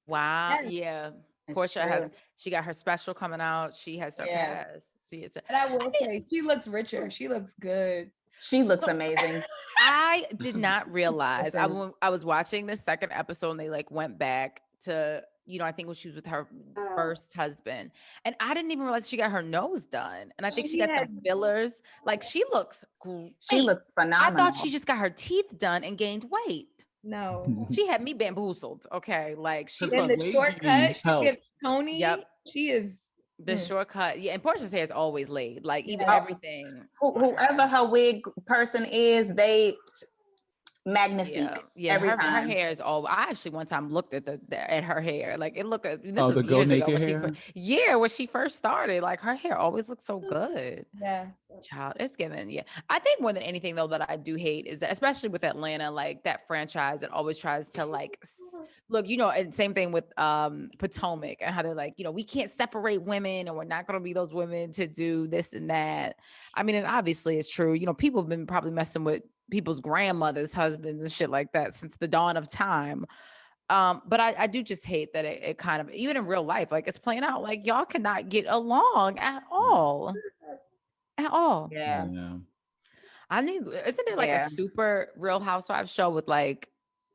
Wow. Yeah. Porsha she got her special coming out. She has surpassed. And I will say she looks richer. She looks good. She looks amazing. I did not realize. I was watching the second episode and they like went back to, you know, I think when she was with her first husband. And I didn't even realize she got her nose done. And I think she got some fillers. Like she looks great. She looks phenomenal. I thought she just got her teeth done and gained weight. No. She had me bamboozled. Okay, like she Then the looks shortcut she gives Tony. Yep. She is the shortcut. Yeah, and Portia's hair is always laid. Like even Yeah. everything. Whoever her wig person is, they magnifique. Yeah. Every Her time. hair is all. I actually one time looked at at her hair. Like it looked. This Oh, was the go years ago. naked When hair? when she first started, like her hair always looked so good. Yeah. Child, it's given. Yeah, I think more than anything though that I do hate is that, especially with Atlanta, like that franchise that always tries to like look, and same thing with Potomac and how they're like, we can't separate women and we're not going to be those women to do this and that. I mean, and obviously it's true. People have been probably messing with people's grandmothers' husbands and shit like that since the dawn of time. But I do just hate that it kind of, even in real life, like it's playing out like y'all cannot get along at all. At all. Yeah. Isn't there like a super Real Housewives show with like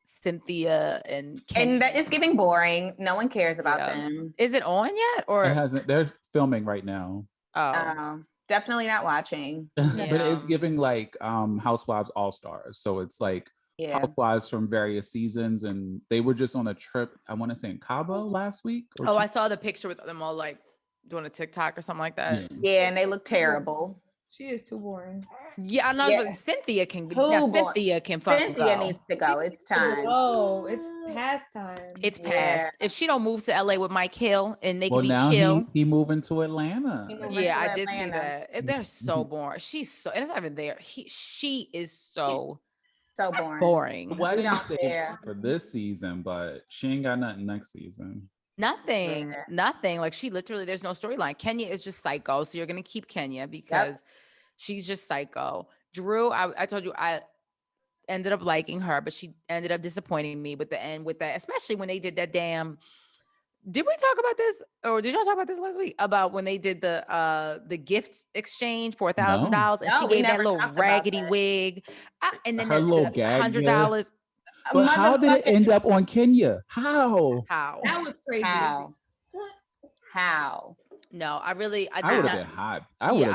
Cynthia and that it's getting boring. No one cares about them. Is it on yet? Or it hasn't? They're filming right now. Definitely not watching. But it's giving like Housewives All Stars. So it's like Housewives from various seasons, and they were just on a trip, I want to say in Cabo last week. I saw the picture with them all like doing a TikTok or something like that. Yeah, and they look terrible. She is too boring. Yeah, I know, but Cynthia can. Cynthia can fucking Cynthia needs to go. It's time. Oh, it's past time. It's past. If she don't move to LA with Mike Hill and they can be now chill. He moving to Atlanta. I did see that. They're so boring. She's so, and it's not even there. She is so boring. Why did you say for this season? But she ain't got nothing next season. Nothing. Like she literally, there's no storyline. Kenya is just psycho. So you're going to keep Kenya because she's just psycho. Drew, I told you, I ended up liking her, but she ended up disappointing me with the end with that, especially when they did that damn, did we talk about this or did y'all talk about this last week about when they did the gift exchange for $1,000 and she gave that little raggedy wig and then her little $100. But how did it end up on Kenya? How? That was crazy. How? No, I would have been hot. I would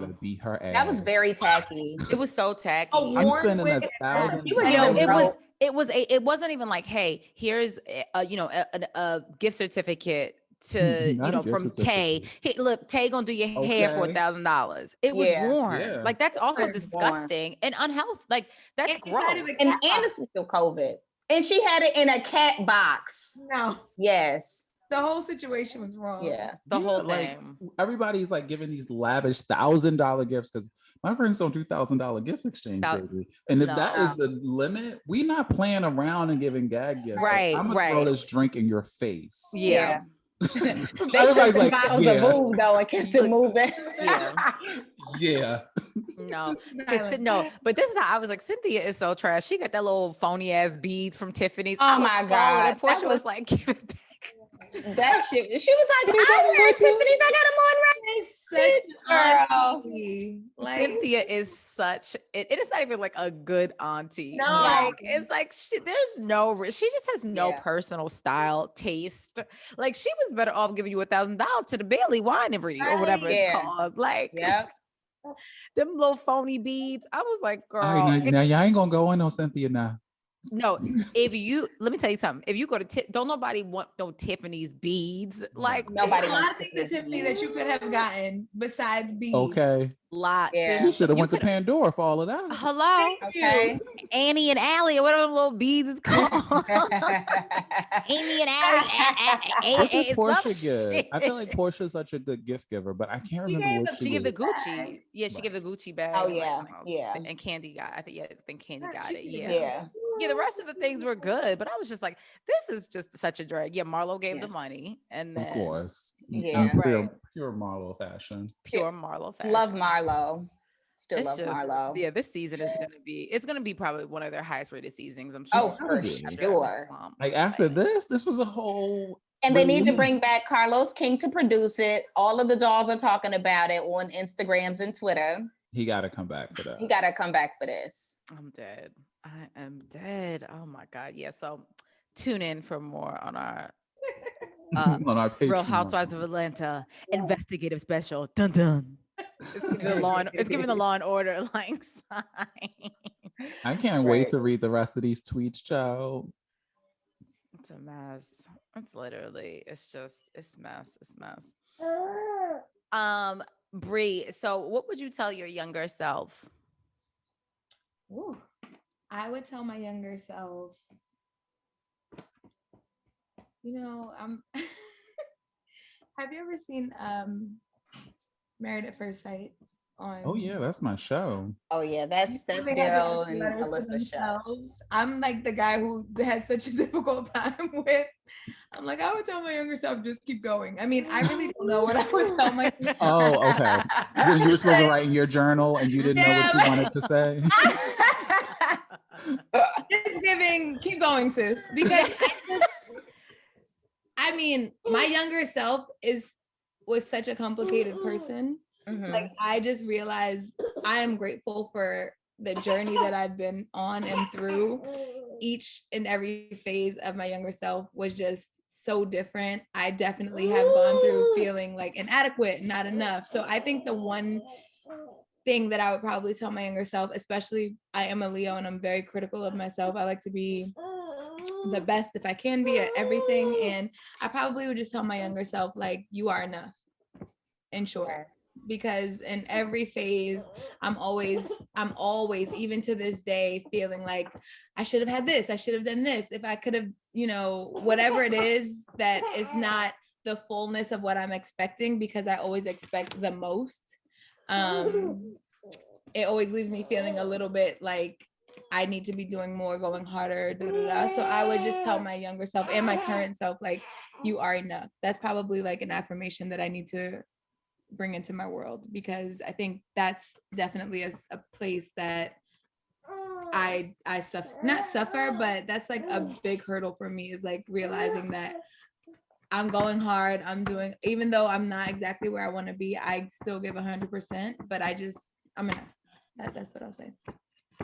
have beat her ass. That was very tacky. It was so tacky. I'm spending $1,000. It wasn't even like, hey, here's a gift certificate to from Tay. Hey, look, Tay gonna do your hair for $1,000. It was warm. Yeah. Like that's also disgusting and unhealthy. Like that's gross. And this was still COVID. And she had it in a cat box. No. Yes. The whole situation was wrong. Yeah. The whole like, thing. Everybody's like giving these lavish $1,000 gifts because my friends don't do $1,000 gifts exchange, baby. And if that is the limit, we're not playing around and giving gag gifts. Right. Like, I'm gonna throw this drink in your face. Yeah. Everybody's like, bottles of move though, and kept it moving. Yeah. No, but this is how I was like, Cynthia is so trash. She got that little phony ass beads from Tiffany's. Oh my God. And Portia was like, give it back. That shit. She was like, I wear Tiffany's. I got them on right. Girl. Like, Cynthia is such. It is not even like a good auntie. No, like it's like she just has no personal style, taste. Like she was better off giving you $1,000 to the Bailey Winery or whatever it's called. Like, them little phony beads. I was like, girl. All right, now y'all ain't gonna go in on Cynthia now. No, let me tell you something. If you go to don't nobody want no Tiffany's beads. Like nobody wants the Tiffany that you could have gotten besides beads. Okay. You should have went to Pandora for all of that. Hello. Okay. Annie and Allie, or whatever little beads is called. Annie and Allie. What does Portia give? I feel like Portia's such a good gift giver, but I can't remember what she gave the Gucci. Yeah, she gave the Gucci bag. Oh yeah, yeah. And Candy got. I think Candy got it. Yeah. Yeah, the rest of the things were good, but I was just like, this is just such a drag. Yeah, Marlo gave the money, and then, of course, pure Marlo fashion. Pure Marlo fashion. Love Marlo. Still love Marlo. Yeah, this season is gonna be probably one of their highest rated seasons. I'm Oh, sure. for sure. Like after this was a whole. And they need to bring back Carlos King to produce it. All of the dolls are talking about it on Instagrams and Twitter. He got to come back for that. He got to come back for this. I'm dead. I am dead. Oh my God. Yeah. So tune in for more on our on our Real Housewives of Atlanta investigative special. Dun dun. It's giving the Law and Order like sign. I can't wait to read the rest of these tweets, child. It's a mess. It's literally, it's mess. It's mess. Bree, so what would you tell your younger self? Ooh, I would tell my younger self, have you ever seen Married at First Sight on? Oh yeah, that's my show. Oh yeah, that's Daryl and Alyssa's show. I'm like the guy who has such a difficult time with. I'm like, I would tell my younger self, just keep going. I mean, I really don't know what I would tell my. Oh, okay. When you were supposed to write in your journal and you didn't know what you wanted to say. Just giving, keep going, sis. Because I mean, my younger self was such a complicated person. Mm-hmm. Like, I just realized I am grateful for the journey that I've been on and through. Each and every phase of my younger self was just so different. I definitely have gone through feeling like inadequate, not enough. So I think the one thing that I would probably tell my younger self, especially I am a Leo and I'm very critical of myself. I like to be the best if I can be at everything. And I probably would just tell my younger self, like, you are enough, in short. Because in every phase, I'm always, even to this day, feeling like I should have had this, I should have done this. If I could have, whatever it is that is not the fullness of what I'm expecting, because I always expect the most. It always leaves me feeling a little bit like I need to be doing more, going harder, So I would just tell my younger self and my current self, like, you are enough. That's probably like an affirmation that I need to bring into my world, because I think that's definitely a place that I not suffer, but that's like a big hurdle for me, is like realizing that I'm going hard. I'm doing, even though I'm not exactly where I want to be, I still give 100%, but I'm enough. That's what I'll say.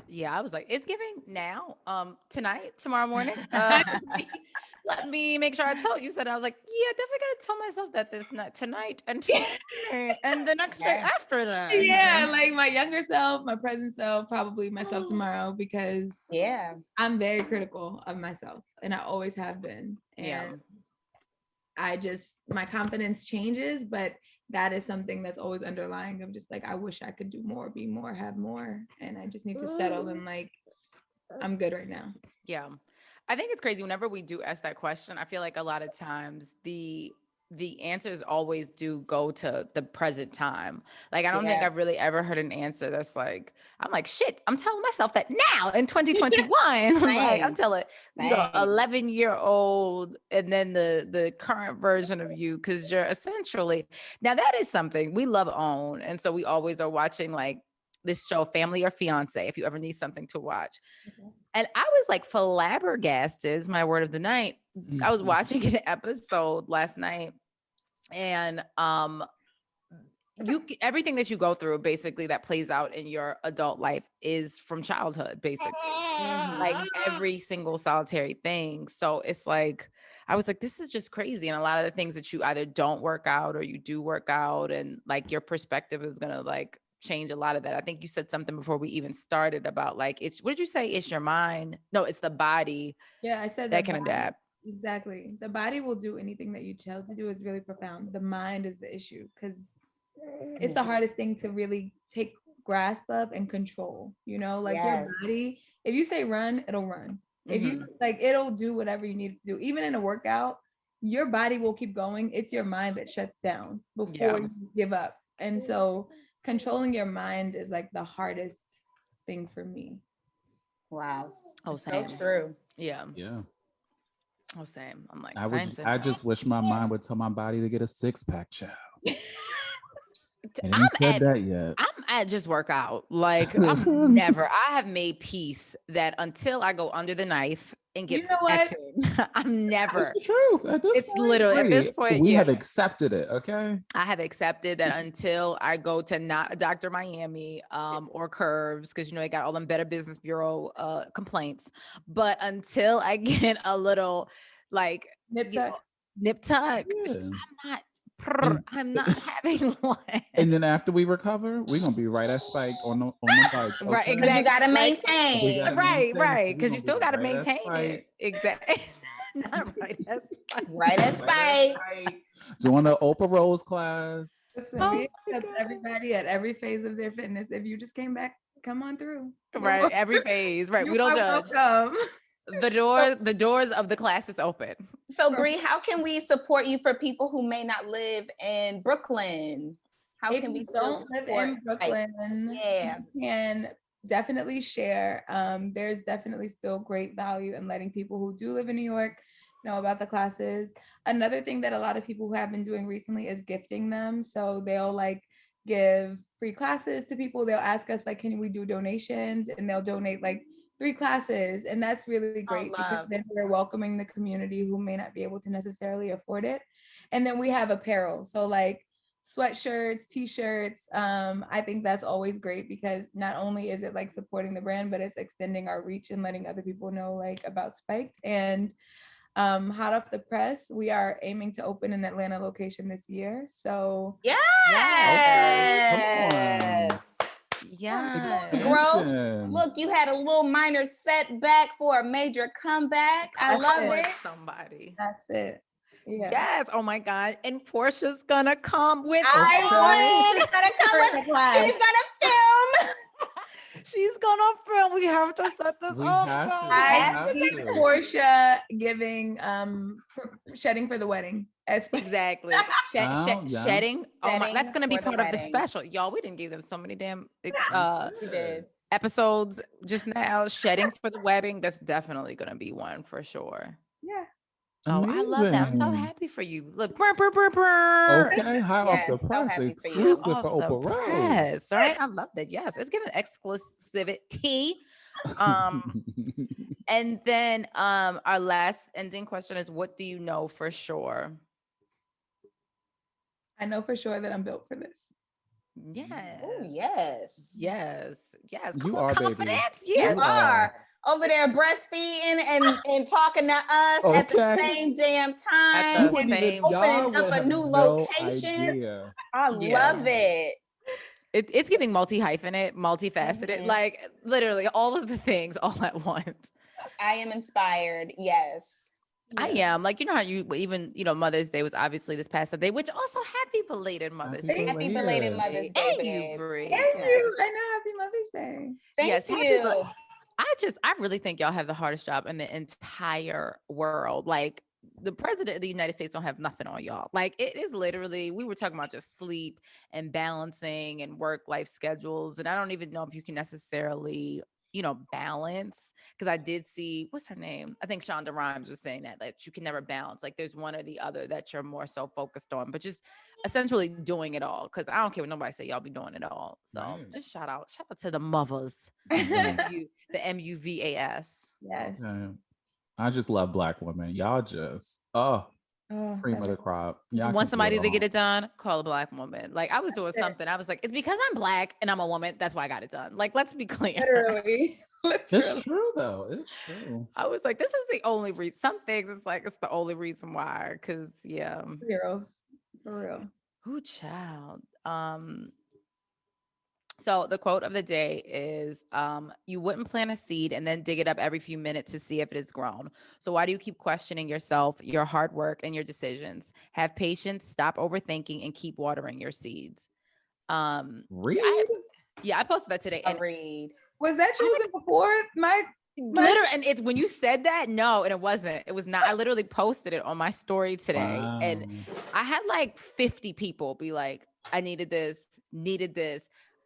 Yeah, I was like, it's giving now, tonight, tomorrow morning. Let me make sure I tell you. Said I was like, yeah, definitely gotta tell myself that this night, tonight, and tomorrow, and the next day after that. Yeah, like my younger self, my present self, probably myself tomorrow, because I'm very critical of myself, and I always have been. And my confidence changes, but that is something that's always underlying, of just like, I wish I could do more, be more, have more, and I just need to settle and like, I'm good right now. Yeah. I think it's crazy whenever we do ask that question. I feel like a lot of times the answers always do go to the present time. Like, I don't think I've really ever heard an answer that's like, I'm like, shit, I'm telling myself that now in 2021. Like, I'm telling 11-year-old and then the current version of you, because you're essentially, now that is something we love OWN. And so we always are watching like this show, Family or Fiance, if you ever need something to watch. Okay. And I was like flabbergasted, is my word of the night. I was watching an episode last night, and everything that you go through basically that plays out in your adult life is from childhood, basically. Like every single solitary thing. So it's like, I was like, this is just crazy. And a lot of the things that you either don't work out or you do work out, and like your perspective is gonna like change a lot of that. I think you said something before we even started about like, what did you say? It's your mind. No, it's the body. Yeah, I said that can adapt. Exactly. The body will do anything that you tell it to do. It's really profound. The mind is the issue, because it's the hardest thing to really take grasp of and control, like your body. If you say run, it'll run. If you like, it'll do whatever you need it to do. Even in a workout, your body will keep going. It's your mind that shuts down before you give up. And so controlling your mind is like the hardest thing for me. Wow. Oh, so true. Yeah. Oh, same. I'm like, I just wish my mind would tell my body to get a 6-pack, child. I'm at just work out. Like, I have made peace that until I go under the knife and get action, I'm never. It's the truth. It's literally at this point. We have accepted it. Okay. I have accepted that until I go to not Dr. Miami or Curves, because they got all them Better Business Bureau complaints. But until I get a little like nip tuck, I'm not I'm not having one. And then after we recover, we're gonna be right at Spike on the bikes. Okay? Right, exactly. You gotta maintain. Right. Because you still gotta right at maintain Spike. it. Exactly. Not right at Spike. Right at Spike. Doing the Oprah Rose class. Listen, we accept everybody at every phase of their fitness. If you just came back, come on through. Right, every phase. Right, we don't judge. Welcome. The doors of the class is open. So Bree, how can we support you for people who may not live in Brooklyn? How If can we you still don't live support? in Brooklyn, Yeah. you can definitely share. There's definitely still great value in letting people who do live in New York know about the classes. Another thing that a lot of people have been doing recently is gifting them. So they'll like give free classes to people. They'll ask us like, can we do donations? And they'll donate like 3 classes. And that's really great because then we're welcoming the community who may not be able to necessarily afford it. And then we have apparel. So like sweatshirts, t-shirts. I think that's always great because not only is it like supporting the brand, but it's extending our reach and letting other people know like about Spiked. And hot off the press, we are aiming to open an Atlanta location this year. So yes. Yeah. Growth. Look, you had a little minor setback for a major comeback. I love it. Somebody. That's it. Yeah. Yes. Oh my God. And Portia's gonna come with She's gonna film. She's gonna film. We have to set this up. I see Portia giving shedding for the wedding. Exactly. Shedding. Oh my, that's gonna be part of the special. Y'all, we didn't give them so many damn we did. episodes just now. Shedding for the wedding. That's definitely gonna be one for sure. Yeah. Oh, I love that. I'm so happy for you. Look, okay, high off the press, exclusive for Oprah Rose. Right? I love that. Yes, it's giving exclusivity. And then our last ending question is, what do you know for sure? I know for sure that I'm built for this. Yes. Oh, yes. Yes. Yes. You are, confidence. Baby. You are. Over there breastfeeding and talking to us at the same damn time. Opening up a new location. I love it. It's giving multi-hyphenate, multifaceted, like literally all of the things all at once. I am inspired. Yes. I am. Like, you know how you even, Mother's Day was obviously this past Sunday, which also happy belated Mother's Day. Happy belated Mother's Day. And you, Brie. Thank you. I know. Happy Mother's Day. Thank you. I really think y'all have the hardest job in the entire world. Like, the president of the United States don't have nothing on y'all. Like, it is literally, we were talking about just sleep and balancing and work-life schedules. And I don't even know if you can necessarily, balance. Because I did see, what's her name? I think Shonda Rhimes was saying that you can never balance. Like, there's one or the other that you're more so focused on, but just essentially doing it all. Because I don't care what nobody say, y'all be doing it all. So just shout out to the mothers, the MUVAS. Yes. I just love Black women. Y'all just, cream of the crop. Y'all want somebody to get it done? Call a Black woman. Like, I was doing something. I was like, it's because I'm Black and I'm a woman. That's why I got it done. Like, let's be clear. Literally. It's true though. It's true. I was like, this is the only reason. Some things it's the only reason why. Because heroes for real. Ooh, child. So the quote of the day is, you wouldn't plant a seed and then dig it up every few minutes to see if it has grown. So why do you keep questioning yourself, your hard work, and your decisions? Have patience, stop overthinking, and keep watering your seeds. Read? I posted that today. And read. Was that chosen before my literally? And it's when you said that, no, and it wasn't. It was not. I literally posted it on my story today, and I had like 50 people be like, I needed this.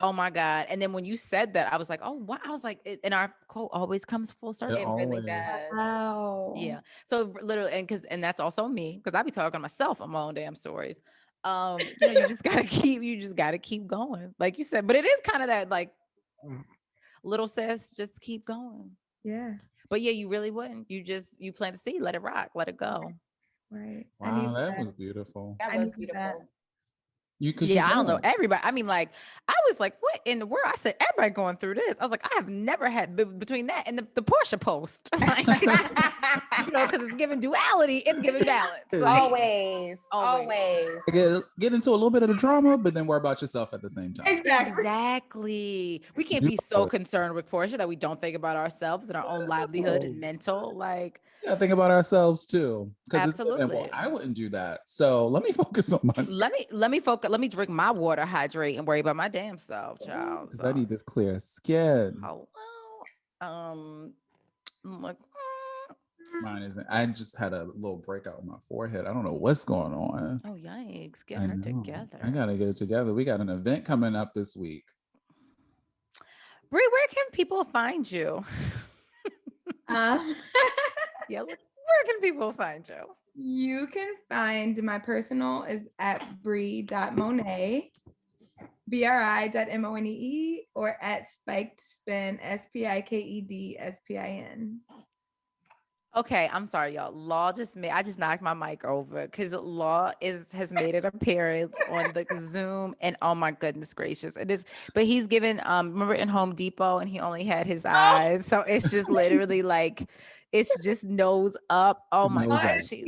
Oh my God. And then when you said that, I was like, oh, wow. I was like, and our quote always comes full circle. It really does. Wow. Yeah. So literally, and that's also me, because I be talking to myself on my own damn stories. You just gotta keep going. Like you said, but it is kind of that like little sis, just keep going. Yeah. But yeah, you really wouldn't. You plant the seed, let it rock, let it go. Right. Wow, that was beautiful. That was beautiful. I don't know everybody. I mean, like, I was like, what in the world? I said, everybody going through this. I was like, I have never had between that and the Porsha post. Like, because it's giving duality, it's giving balance. Always. Get into a little bit of the drama, but then worry about yourself at the same time. Exactly. We can't be so concerned with Porsha that we don't think about ourselves and our own livelihood and mental. Like, yeah, think about ourselves too. Absolutely. I wouldn't do that. So let me focus on myself. Let me focus. Let me drink my water, hydrate, and worry about my damn self, child. Because I need this clear skin. Hello. Like, mine isn't. I just had a little breakout on my forehead. I don't know what's going on. Oh, yikes. Get her together. I gotta get it together. We got an event coming up this week. Brie, where can people find you? Yeah, where can people find you? You can find my personal is at brie.monet, bri.monee, or at spiked spin, SPIKED SPIN. Okay, I'm sorry, y'all. I just knocked my mic over because Law has made an appearance on the Zoom, and oh my goodness gracious, it is. But he's given remember in Home Depot, and he only had his eyes, so it's just literally like it's just nose up. Oh my gosh, and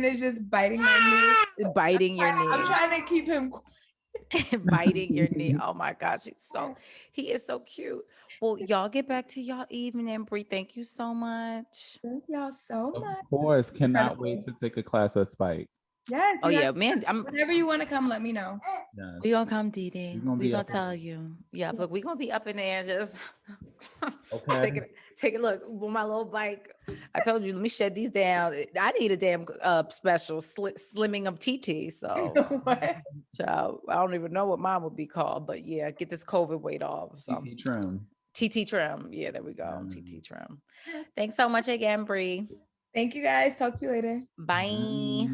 it's just biting my knee, biting your knee. I'm trying to keep him biting your knee. Oh my gosh, he is so cute. Well, y'all get back to y'all evening. Brie, thank you so much. Thank y'all so much. Of course, cannot wait to take a class at Spike. Yeah. Oh yeah, man. Whenever you want to come, let me know. Yes. We gonna come, Dee. We gonna tell you. Yeah, look, we gonna be up in there just take a look on my little bike. I told you, let me shed these down. I need a damn special slimming of TT. So child, I don't even know what mine would be called, but yeah, get this COVID weight off. TT trim. TT trim. Yeah, there we go. TT trim. Thanks so much again, Brie. Thank you guys. Talk to you later. Bye.